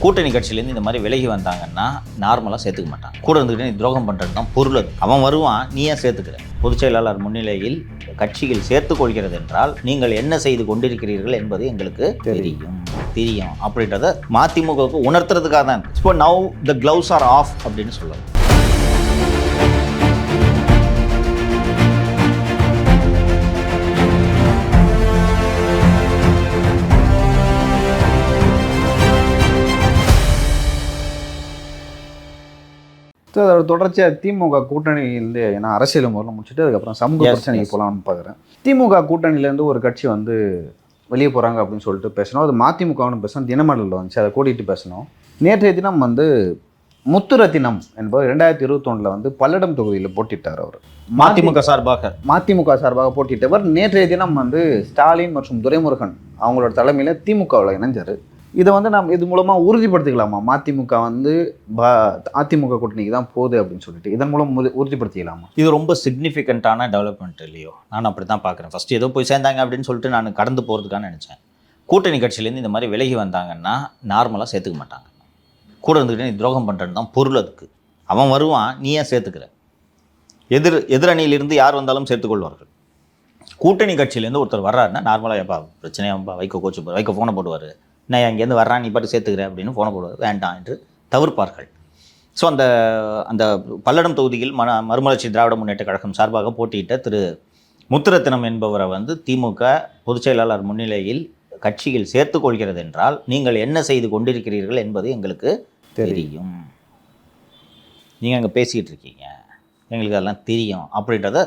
கூட்டணி கட்சியிலேருந்து இந்த மாதிரி விலகி வந்தாங்கன்னா நார்மலாக சேர்த்துக்க மாட்டாங்க. கூட இருந்துக்கிட்டு நீ துரோகம் பண்ணுறது தான் பொருள். அது அவன் வருவான், நீ ஏன் சேர்த்துக்கிற? பொதுச் செயலாளர் முன்னிலையில் கட்சியில் சேர்த்துக் கொள்கிறது என்றால் நீங்கள் என்ன செய்து கொண்டிருக்கிறீர்கள் என்பது எங்களுக்கு தெரியும் அப்படின்றத மதிமுகவுக்கு உணர்த்துறதுக்காக தான். இப்போ now the gloves are off அப்படின்னு சொல்லலாம். அதோட தொடர்ச்சியாக திமுக கூட்டணியிலேருந்து ஏன்னா அரசியல் முறையில் முடிச்சுட்டு அதுக்கப்புறம் சமூக பிரச்சனைக்கு போகலான்னு பார்க்குறேன். திமுக கூட்டணியிலேருந்து ஒரு கட்சி வந்து வெளியே போகிறாங்க அப்படின்னு சொல்லிட்டு பேசணும். அது மதிமுகன்னு பேசணும், தினமலரில் வந்துச்சு, அதை கூட்டிகிட்டு பேசணும். நேற்றைய தினம் வந்து முத்துரத்தினம் என்பவர் 2021 வந்து பல்லடம் தொகுதியில் போட்டிட்டார். அவர் மதிமுக சார்பாக போட்டிட்டவர். நேற்றைய தினம் வந்து ஸ்டாலின் மற்றும் துரைமுருகன் அவங்களோட தலைமையில் திமுகவில் இணைஞ்சார். இதை வந்து நாம் இது மூலமாக உறுதிப்படுத்திக்கலாமா? மதிமுக வந்து அதிமுக கூட்டணிக்கு தான் போகுது அப்படின்னு சொல்லிட்டு இதன் மூலம் உறுதிப்படுத்திக்கலாமா? இது ரொம்ப சிக்னிஃபிகண்ட்டான டெவலப்மெண்ட் இல்லையோ? நான் அப்படி தான் பார்க்குறேன். ஃபஸ்ட்டு ஏதோ போய் சேர்ந்தாங்க அப்படின்னு சொல்லிட்டு நான் கடந்து போகிறதுக்கான நினச்சேன். கூட்டணி கட்சியிலேருந்து இந்த மாதிரி விலகி வந்தாங்கன்னா நார்மலாக சேர்த்துக்க மாட்டாங்க. கூட இருந்துக்கிட்டு நீ துரோகம் பண்ணுறது தான் பொருள். அதுக்கு அவன் வருவான், நீ ஏன் சேர்த்துக்கிற? எதிரணியிலிருந்து யார் வந்தாலும் சேர்த்துக்கொள்வார்கள். கூட்டணி கட்சியிலேருந்து ஒருத்தர் வர்றாருன்னா நார்மலாக எப்பா பிரச்சனையாக வைக்க கோச்சு வைக்க ஃபோனை போடுவார், நான் அங்கேருந்து வர்றான், நீ பாட்டு சேர்த்துக்கிறேன் அப்படின்னு ஃபோனை போடுவார், வேண்டாம் என்று தவிர்ப்பார்கள். ஸோ அந்த பல்லடம் தொகுதியில் மறுமலர்ச்சி திராவிட முன்னேற்ற கழகம் சார்பாக போட்டியிட்ட திரு முத்துரத்தினம் என்பவரை வந்து திமுக பொதுச் செயலாளர் முன்னிலையில் கட்சியில் சேர்த்துக் கொள்கிறது என்றால் நீங்கள் என்ன செய்து கொண்டிருக்கிறீர்கள் என்பது எங்களுக்கு தெரியும். நீங்கள் அங்கே பேசிகிட்டு இருக்கீங்க, எங்களுக்கு அதெல்லாம் தெரியும் அப்படின்றத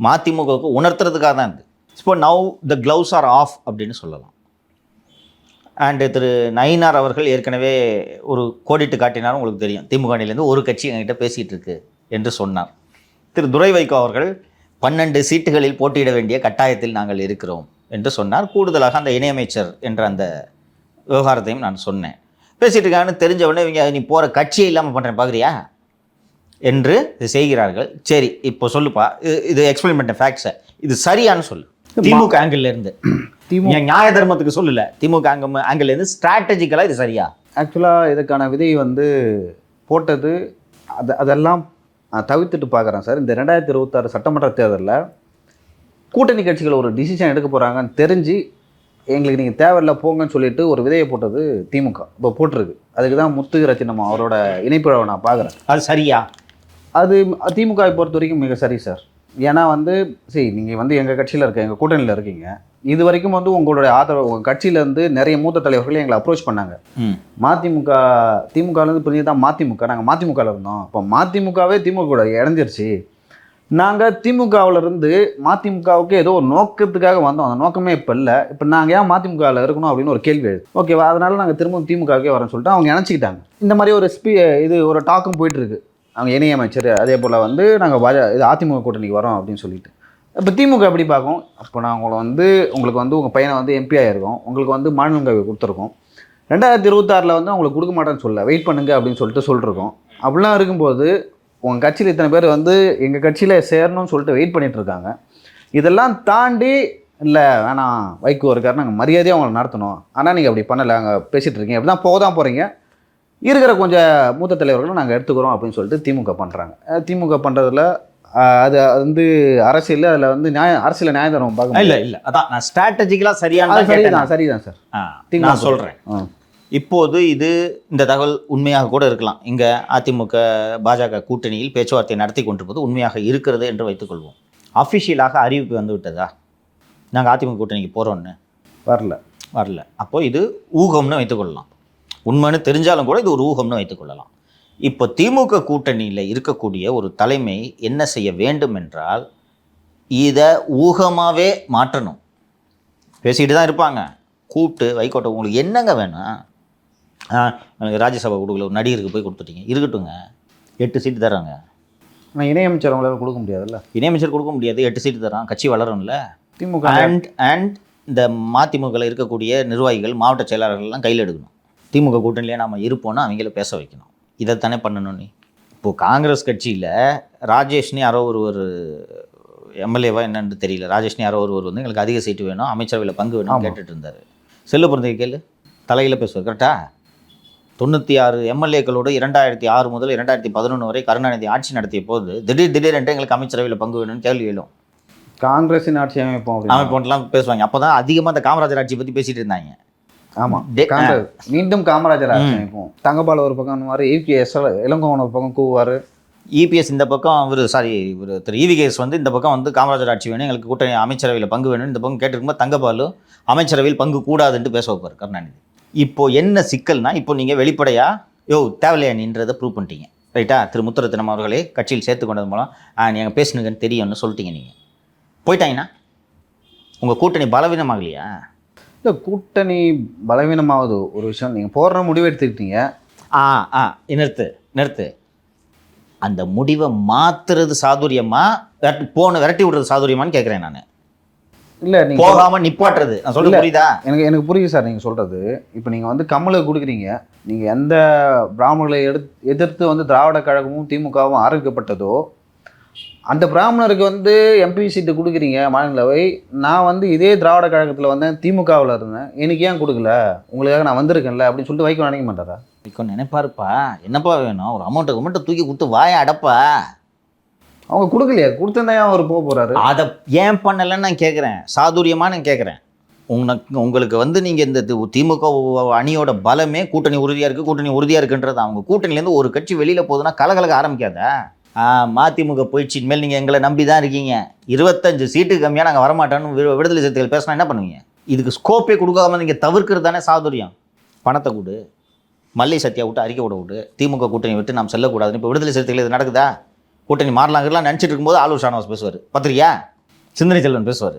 மதிமுகவுக்கு உணர்த்துறதுக்காக தான் இது. இப்போ now the gloves are off அப்படின்னு சொல்லலாம். அண்டு திரு நயினார் அவர்கள் ஏற்கனவே ஒரு கோடிட்டு காட்டினார். உங்களுக்கு தெரியும், திமுக அணியிலேருந்து ஒரு கட்சி என்கிட்ட பேசிகிட்டு இருக்கு என்று சொன்னார். திரு துரை வைகோ அவர்கள் 12 சீட்டுகளில் போட்டியிட வேண்டிய கட்டாயத்தில் நாங்கள் இருக்கிறோம் என்று சொன்னார். கூடுதலாக அந்த இணையமைச்சர் என்ற அந்த விவகாரத்தையும் நான் சொன்னேன். பேசிகிட்டு இருக்காங்கன்னு தெரிஞ்சவொடனே இவங்க நீ போகிற கட்சியை இல்லாமல் பண்ணுறேன் பார்க்குறியா என்று இது செய்கிறார்கள். சரி, இப்போ சொல்லுப்பா, இது எக்ஸ்பிளைன் பண்ண ஃபேக்ட்ஸை, இது சரியானு சொல்லு. திமுக ஆங்கிள்லேருந்து நியாய தர்மத்துக்கு சொல்லல, திமுக ஆங்கிள்லேருந்து ஸ்ட்ராட்டஜிக்கலாக இது சரியா? ஆக்சுவலாக இதுக்கான விதை வந்து போட்டது அதெல்லாம் தவிர்த்துட்டு பார்க்குறேன் சார். இந்த 2026 சட்டமன்ற தேர்தலில் கூட்டணி கட்சிகள் ஒரு டிசிஷன் எடுக்க போகிறாங்கன்னு தெரிஞ்சு எங்களுக்கு நீங்கள் தேவையில்லை போங்கன்னு சொல்லிட்டு ஒரு விதையை போட்டது திமுக இப்போ போட்டிருக்கு. அதுக்கு தான் முத்துரத்தினம் அவரோட இணைப்புழவை நான் பார்க்குறேன். அது சரியா? அது திமுகவை பொறுத்த வரைக்கும் மிக சரி சார். ஏன்னா வந்து சரி, நீங்கள் வந்து எங்கள் கட்சியில் இருக்க, எங்கள் கூட்டணியில் இருக்கீங்க, இது வரைக்கும் வந்து உங்களுடைய ஆதரவு உங்கள் கட்சியிலேருந்து நிறைய மூத்த தலைவர்கள் எங்களை அப்ரோச் பண்ணாங்க. திமுகலேருந்து பிரிஞ்சு தான் மதிமுக, நாங்கள் மதிமுகவில் இருந்தோம். இப்போ மதிமுகவே திமுக கூட இணைஞ்சிருச்சு. நாங்கள் திமுகவிலேருந்து மதிமுகவுக்கு ஏதோ ஒரு நோக்கத்துக்காக வந்தோம், அந்த நோக்கமே இப்போ இல்லை. இப்போ நாங்கள் ஏன் மதிமுகவில் இருக்கணும் அப்படின்னு ஒரு கேள்வி எழுது. ஓகேவா? அதனால நாங்கள் திரும்ப திமுகவுக்கே வரேன்னு சொல்லிட்டு அவங்க நினச்சிக்கிட்டாங்க. இந்த மாதிரி ஒரு இது ஒரு டாக்கும் போயிட்டுருக்கு. அவங்க இணையமைச்சர் அதே போல் வந்து நாங்கள் இது அதிமுக கூட்டணிக்கு வரோம் அப்படின்னு சொல்லிட்டு. இப்போ திமுக எப்படி பார்க்கும்? அப்போ நாங்கள் வந்து உங்களுக்கு வந்து உங்கள் பையனை வந்து எம்பி ஆகிருக்கோம், உங்களுக்கு வந்து மாநிலங்களவை கொடுத்துருக்கோம், 2026 வந்து உங்களுக்கு கொடுக்க மாட்டேன்னு சொல்ல, வெயிட் பண்ணுங்க அப்படின்னு சொல்லிட்டு சொல்லிருக்கோம். அப்படிலாம் இருக்கும்போது உங்கள் கட்சியில் இத்தனை பேர் வந்து எங்கள் கட்சியில் சேரணும்னு சொல்லிட்டு வெயிட் பண்ணிகிட்ருக்காங்க. இதெல்லாம் தாண்டி இல்லை வேணாம் வைகோ இருக்காரு, நாங்கள் மரியாதையாக அவங்களை நடத்தணும், ஆனால் நீங்கள் அப்படி பண்ணலை, அங்கே பேசிகிட்டு இருக்கீங்க, அப்படி தான் போக தான் போகிறீங்க, இருக்கிற கொஞ்சம் மூத்த தலைவர்களும் நாங்கள் எடுத்துக்கிறோம் அப்படின்னு சொல்லிட்டு திமுக பண்ணுறாங்க. திமுக பண்ணுறதுல அது வந்து அரசியல், அதில் வந்து அரசியல் நியாய தர்மம் பார்க்க இல்லை அதான் நான் ஸ்ட்ராட்டஜிக்கலாக சரிதான் சார். நான் சொல்கிறேன். இப்போது இந்த தகவல் உண்மையாக கூட இருக்கலாம். இங்கே அதிமுக பாஜக கூட்டணியில் பேச்சுவார்த்தை நடத்தி கொண்டிருப்பது உண்மையாக இருக்கிறது என்று வைத்துக்கொள்வோம். அஃபிஷியலாக அறிவிப்பு வந்து விட்டதா நாங்கள் அதிமுக கூட்டணிக்கு போகிறோன்னு? வரல. அப்போது இது ஊகம்னு வைத்துக்கொள்ளலாம். உண்மைன்னு தெரிஞ்சாலும் கூட இது ஒரு ஊகம்னு வைத்துக்கொள்ளலாம். இப்போ திமுக கூட்டணியில் இருக்கக்கூடிய ஒரு தலைமை என்ன செய்ய வேண்டும் என்றால் இதை ஊகமாகவே மாற்றணும். பேசிக்கிட்டு தான் இருப்பாங்க. கூப்பிட்டு வைகோட்டை உங்களுக்கு என்னங்க வேணும்? எனக்கு ராஜ்யசபா கொடுக்கல, ஒரு நடிகருக்கு போய் கொடுத்துட்டீங்க, இருக்கட்டுங்க, 8 சீட்டு தராங்க. ஆனால் இணையமைச்சர் அவங்களால கொடுக்க முடியாதுல்ல? இணையமைச்சர் கொடுக்க முடியாது, 8 சீட்டு தரான், கட்சி வளரும்ல. திமுக அண்ட் இந்த மதிமுகவில் இருக்கக்கூடிய நிர்வாகிகள் மாவட்ட செயலாளர்கள்லாம் கையில் எடுக்கணும். திமுக கூட்டணியிலே நாம் இருப்போம்னா அவங்கள பேச வைக்கணும். இதைத்தானே பண்ணணும். நீ இப்போது காங்கிரஸ் கட்சியில் ராஜேஷ்னி யாரோ ஒரு எம்எல்ஏவா என்னன்னு தெரியல, ராஜேஷ்னி யாரோ ஒருவர் வந்து எங்களுக்கு அதிக சீட்டு வேணும், அமைச்சரவையில் பங்கு வேணும் கேட்டுட்டு இருந்தார். செல்ல பிறந்த கேளு தலையில் பேசுவார். கரெக்டா? 96 எம்எல்ஏக்களோடு 2006 முதல் 2011 வரை கருணாநிதி ஆட்சி நடத்திய போது திடீரென்று எங்களுக்கு அமைச்சரவையில் பங்கு வேணும்னு கேள்வி எழும். காங்கிரஸின் ஆட்சி அமைப்போம் அமைப்போன்லாம் பேசுவாங்க. அப்போ தான் அதிகமாக அந்த காமராஜர் ஆட்சியை பற்றி பேசிட்டு இருந்தாங்க. ஆமாம், மீண்டும் காமராஜர் ஆட்சி அமைப்போம். தங்கபால் ஒரு பக்கம் மாதிரி EPS இளங்கோவன் ஒரு பக்கம் கூவார். இபிஎஸ் இந்த பக்கம் இவர் திரு இவிகேஎஸ் வந்து இந்த பக்கம் வந்து காமராஜர் ஆட்சி வேணும், எங்களுக்கு கூட்டணி அமைச்சரவையில் பங்கு வேணும்னு இந்த பக்கம் கேட்டிருக்கும்போது தங்கபாலு அமைச்சரவையில் பங்கு கூடாதுன்ட்டு பேச வைப்பார் கருணாநிதி. இப்போ என்ன சிக்கல்னா, இப்போ நீங்கள் வெளிப்படையாக தேவையில்லையா நீன்றதை ப்ரூவ் பண்ணிட்டீங்க, ரைட்டா? திரு முத்துரத்தினம் அவர்களே கட்சியில் சேர்த்து கொண்டது மூலம் நீங்கள் பேசுனுங்கன்னு தெரியும்னு சொல்லிட்டீங்க. நீங்கள் போயிட்டாங்கன்னா உங்கள் கூட்டணி பலவீனமாகலையா? இல்லை, கூட்டணி பலவீனமாகுது ஒரு விஷயம். நீங்கள் போடுற முடிவு எடுத்துக்கிட்டீங்க. நிறுத்து. அந்த முடிவை மாத்துறது சாதுரியமா, விரட்டி விடுறது சாதுரியமான்னு கேட்குறேன் நான். இல்லை, நீங்கள் போகாமல் நிப்பாட்டுறது. நான் சொல்ல புரியுதா? எனக்கு புரியுது சார் நீங்கள் சொல்கிறது. இப்போ நீங்கள் வந்து கமலுக்கு கொடுக்குறீங்க. நீங்கள் எந்த பிராமணர்களை எதிர்த்து வந்து திராவிட கழகமும் திமுகவும் ஆரம்பிக்கப்பட்டதோ அந்த பிராமணருக்கு வந்து எம்பி சீட்டு கொடுக்குறீங்க மாநிலவை. நான் வந்து இதே திராவிட கழகத்தில் வந்தேன், திமுகவில் இருந்தேன், எனக்கு ஏன் கொடுக்கல, உங்களுக்காக நான் வந்திருக்கேன்ல அப்படின்னு சொல்லிட்டு வைக்க நினைக்க மாட்டாரா? வைக்க நினைப்பாருப்பா. என்னப்பா வேணும்? ஒரு அமௌண்ட்டை தூக்கி கொடுத்து வாய அடப்பா. அவங்க கொடுக்கலையா? கொடுத்துருந்தா அவர் போக போகிறாரு. அதை ஏன் பண்ணலைன்னு நான் கேட்குறேன், சாதுரியமாக நான் கேட்குறேன். உங்களுக்கு வந்து நீங்கள் இந்த திமுக அணியோட பலமே கூட்டணி உறுதியாக இருக்குன்றது. அவங்க கூட்டணிலேருந்து ஒரு கட்சி வெளியில் போகுதுன்னா கலகலக்க ஆரம்பிக்காதா? மதிமுக போயிடுச்சு, இனிமேல் நீங்கள் எங்களை நம்பி தான் இருக்கீங்க, 25 சீட்டுக்கு கம்மியாக நாங்கள் வரமாட்டோன்னு விடுதலை சிறுத்தைகள் பேசினா என்ன பண்ணுவீங்க? இதுக்கு ஸ்கோப்பே கொடுக்காம நீங்கள் தவிர்க்கிறது தானே சாதுரியம். பணத்தை கொடு, மல்லை சத்தியா விட்டு அறிக்கை விட்டு திமுக கூட்டணி விட்டு நாம் செல்லக்கூடாதுன்னு இப்போ விடுதலை சிறுத்தைகள் இது நடக்குதா? கூட்டணி மாறலாங்கிறலாம் நினச்சிட்டு இருக்கும்போது ஆலூர் ஷானவாஸ் பேசுவார், பத்திரியா சிந்தனை செல்வன் பேசுவார்.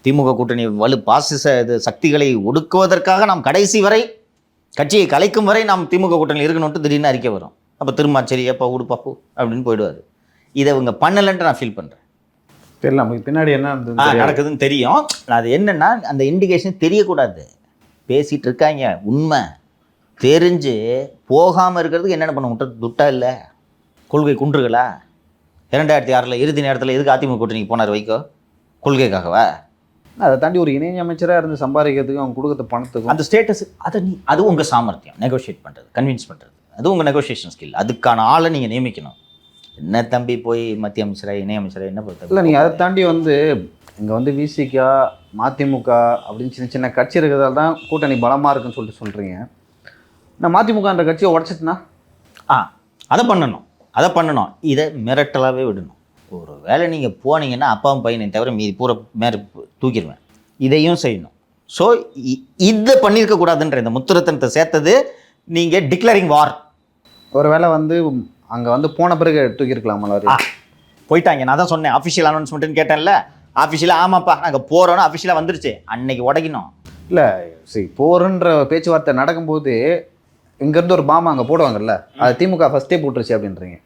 திமுக கூட்டணி பாசிச சக்திகளை ஒடுக்குவதற்காக நாம் கடைசி வரை கட்சியை கலைக்கும் வரை நாம் திமுக கூட்டணியில் இருக்கணும்ட்டு திடீர்னு அறிக்கை வரும். அப்போ திரும்ப சரி எப்போ பாப்பு அப்படின்னு போயிடுவார். இதை இவங்க பண்ணலைன்ட்டு நான் ஃபீல் பண்ணுறேன். தெரியல, நமக்கு பின்னாடி என்ன நடக்குதுன்னு தெரியும். அது என்னென்னா அந்த இண்டிகேஷன் தெரியக்கூடாது. பேசிகிட்டு இருக்காங்க, உண்மை தெரிஞ்சு போகாமல் இருக்கிறதுக்கு என்னென்ன பண்ண துட்டா இல்லை, கொள்கை குன்றுகளா? 2006 இறுதி நேரத்தில் எதுக்கு அதிமுக கூட்டணிக்கு போனார் வைகோ? கொள்கைக்காகவா? அதை தாண்டி ஒரு இணை அமைச்சராக இருந்து சம்பாதிக்கிறதுக்கு அவங்க கொடுக்குற பணத்துக்கும் அந்த ஸ்டேட்டஸ், அது உங்கள் சாமர்த்தியம், நெகோஷியேட் பண்ணுறது, கன்வின்ஸ் பண்ணுறது, அது உங்கள் நெகோஷியேஷன் ஸ்கில். அதுக்கான ஆளை நீங்கள் நியமிக்கணும். என்ன தம்பி போய் மத்திய அமைச்சராக இணை அமைச்சராக என்ன பொறுத்த இல்லை, நீங்கள் அதை தாண்டி வந்து இங்கே வந்து விசிக மதிமுக அப்படின்னு சின்ன சின்ன கட்சி இருக்கிறதால தான் கூட்டணி பலமாக இருக்குன்னு சொல்கிறீங்க. நான் மதிமுகன்ற கட்சியை உடச்சிட்டுனா அதை பண்ணணும். இதை மிரட்டலாகவே விடணும். ஒரு வேளை நீங்கள் போனீங்கன்னா அப்பாவும் பையனை தவிர மீதி பூரா தூக்கிடுவேன். இதையும் செய்யணும். ஸோ இதை பண்ணியிருக்கக்கூடாதுன்ற இந்த முத்துரத்தனத்தை சேர்த்தது நீங்கள் டிக்ளரிங் வார். ஒரு வேளை வந்து அங்கே வந்து போன பிறகு தூக்கியிருக்கலாமா? போயிட்டாங்க. நான் தான் சொன்னேன் அஃபிஷியல் அனௌன்ஸ்மெண்ட்டுன்னு கேட்டேன்ல. அஃபிஷியலாக ஆமாப்பா நாங்கள் போகிறோன்னு அஃபிஷியலாக வந்துருச்சு, அன்னைக்கு உடைக்கணும். இல்லை, சரி போகிறன்ற பேச்சுவார்த்தை நடக்கும்போது இங்கேருந்து ஒரு பாமா அங்கே போடுவாங்கல்ல, அது திமுக ஃபஸ்ட்டே போட்டுருச்சு அப்படின்றீங்க.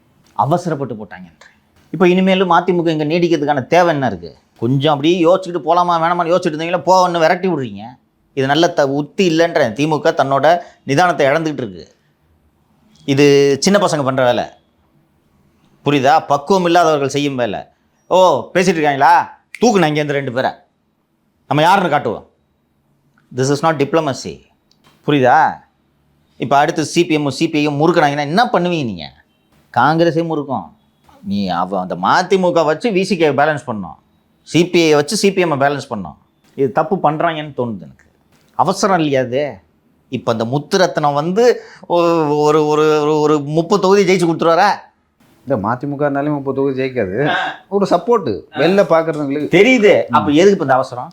அவசரப்பட்டு போட்டாங்கன்ற. இப்போ இனிமேலும் மதிமுக இங்கே நீடிக்கிறதுக்கான தேவை என்ன இருக்குது? கொஞ்சம் அப்படியே யோசிச்சுட்டு போகலாமா வேணாமான்னு யோசிச்சுட்டு இருந்தீங்களா, போகணுன்னு விரட்டி விடுறீங்க. இது நல்ல உத்தி இல்லைன்ற. திமுக தன்னோட நிதானத்தை இழந்துக்கிட்டு இருக்கு. இது சின்ன பசங்க பண்ணுற வேலை, புரியுதா? பக்குவம் இல்லாதவர்கள் செய்யும் வேலை. பேசிகிட்டு இருக்காங்களா, தூக்குனா இங்கேருந்து 2 பேரை, நம்ம யாருன்னு காட்டுவோம். திஸ் இஸ் நாட் டிப்ளமசி, புரியுதா? இப்போ அடுத்து சிபிஐயும் முறுக்குனாங்கன்னா என்ன பண்ணுவீங்க நீங்கள்? காங்கிரஸே முறுக்கும். நீ அந்த மதிமுக வச்சு விசிகே பேலன்ஸ் பண்ணோம், சிபிஐ வச்சு சிபிஎம்மை பேலன்ஸ் பண்ணோம். இது தப்பு பண்ணுறாங்கன்னு தோணுது எனக்கு. அவசரம் இல்லையா அது? இப்போ அந்த முத்துரத்னம் வந்து ஒரு ஒரு ஒரு 30 தொகுதி ஜெயிச்சு கொடுத்துருவாரா? இந்த மதிமுக இருந்தாலும் 30 தொகுதி ஜெயிக்காது. ஒரு சப்போர்ட்டு வெளில பார்க்குறவங்களுக்கு தெரியுது. அப்போ எதுக்கு இப்போ இந்த அவசரம்?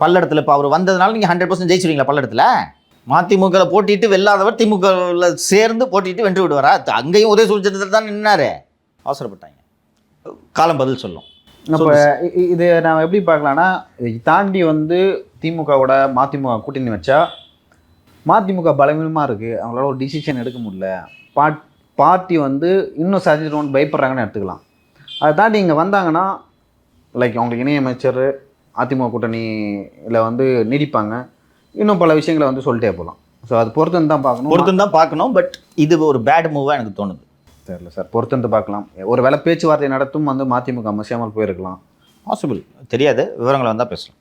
பல்லடத்தில் இப்போ அவர் வந்ததுனால நீங்கள் 100% ஜெயிச்சுருவீங்களா? பல்லடத்தில் மதிமுகவில் போட்டிட்டு வெல்லாதவர் திமுகவில் சேர்ந்து போட்டிட்டு வென்று விடுவாரா? அங்கேயும் உதய சூழ்ச்சியத்தில் தான் நின்னாரு. அவசரப்பட்டாங்க. காலம் பதில் சொல்லும். அப்போ இது நான் எப்படி பார்க்கலான்னா, இதை தாண்டி வந்து திமுகவோட மதிமுக கூட்டணி வச்சா மதிமுக பலவீனமாக இருக்குது, அவங்களால ஒரு டிசிஷன் எடுக்க முடியல, பார்ட்டி வந்து இன்னும் சர்ஜிட்டு பயப்படுறாங்கன்னு எடுத்துக்கலாம். அதை தாண்டி இங்கே வந்தாங்கன்னா லைக் அவங்களுக்கு இணையமைச்சர் அதிமுக கூட்டணியில் வந்து நீடிப்பாங்க, இன்னும் பல விஷயங்களை வந்து சொல்லிட்டே போகலாம். ஸோ அது பொறுத்துன்னு தான் பார்க்கணும். பட் இது ஒரு பேட் மூவாக எனக்கு தோணுது. தெரியல சார், பொறுத்துன்னு பார்க்கலாம். ஒரு வேளை பேச்சுவார்த்தை நடத்தும் வந்து மதிமுக மசியாமல் போயிருக்கலாம். பாசிபிள், தெரியாது. விவரங்களை வந்தால் பேசலாம்.